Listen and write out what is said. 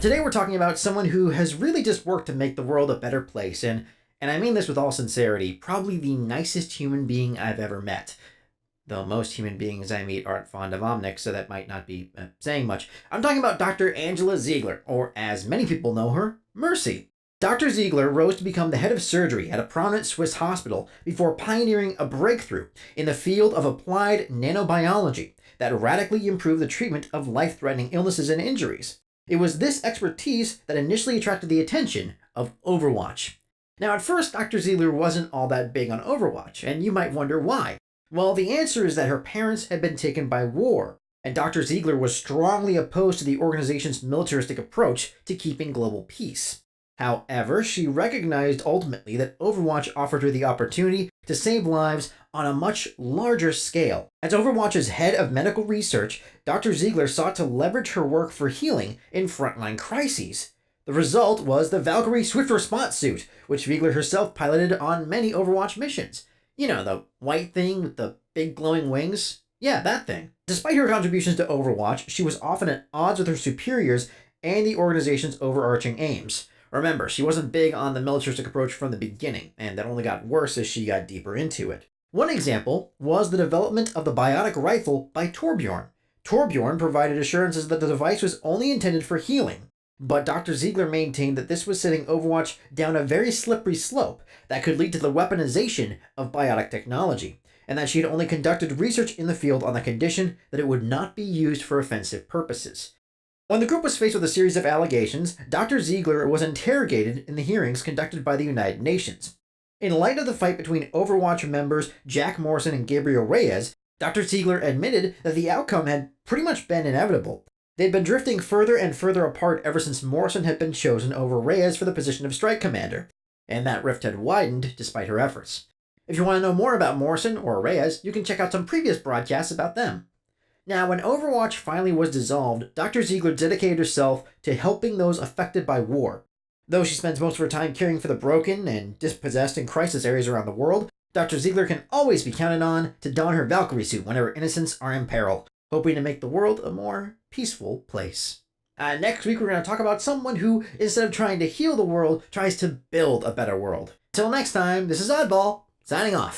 Today we're talking about someone who has really just worked to make the world a better place, and I mean this with all sincerity, probably the nicest human being I've ever met. Though most human beings I meet aren't fond of Omnic, so that might not be saying much. I'm talking about Dr. Angela Ziegler, or as many people know her, Mercy. Dr. Ziegler rose to become the head of surgery at a prominent Swiss hospital before pioneering a breakthrough in the field of applied nanobiology that radically improved the treatment of life-threatening illnesses and injuries. It was this expertise that initially attracted the attention of Overwatch. Now, at first, Dr. Ziegler wasn't all that big on Overwatch, and you might wonder why. Well, the answer is that her parents had been taken by war, and Dr. Ziegler was strongly opposed to the organization's militaristic approach to keeping global peace. However, she recognized ultimately that Overwatch offered her the opportunity to save lives on a much larger scale. As Overwatch's head of medical research, Dr. Ziegler sought to leverage her work for healing in frontline crises. The result was the Valkyrie Swift Response Suit, which Ziegler herself piloted on many Overwatch missions. You know, the white thing with the big glowing wings? Yeah, that thing. Despite her contributions to Overwatch, she was often at odds with her superiors and the organization's overarching aims. Remember, she wasn't big on the militaristic approach from the beginning, and that only got worse as she got deeper into it. One example was the development of the biotic rifle by Torbjorn. Torbjorn provided assurances that the device was only intended for healing, but Dr. Ziegler maintained that this was setting Overwatch down a very slippery slope that could lead to the weaponization of biotic technology, and that she had only conducted research in the field on the condition that it would not be used for offensive purposes. When the group was faced with a series of allegations, Dr. Ziegler was interrogated in the hearings conducted by the United Nations. In light of the fight between Overwatch members Jack Morrison and Gabriel Reyes, Dr. Ziegler admitted that the outcome had pretty much been inevitable. They'd been drifting further and further apart ever since Morrison had been chosen over Reyes for the position of Strike Commander, and that rift had widened despite her efforts. If you want to know more about Morrison or Reyes, you can check out some previous broadcasts about them. Now, when Overwatch finally was dissolved, Dr. Ziegler dedicated herself to helping those affected by war. Though she spends most of her time caring for the broken and dispossessed in crisis areas around the world, Dr. Ziegler can always be counted on to don her Valkyrie suit whenever innocents are in peril, hoping to make the world a more peaceful place. Next week, we're going to talk about someone who, instead of trying to heal the world, tries to build a better world. Till next time, this is Oddball, signing off.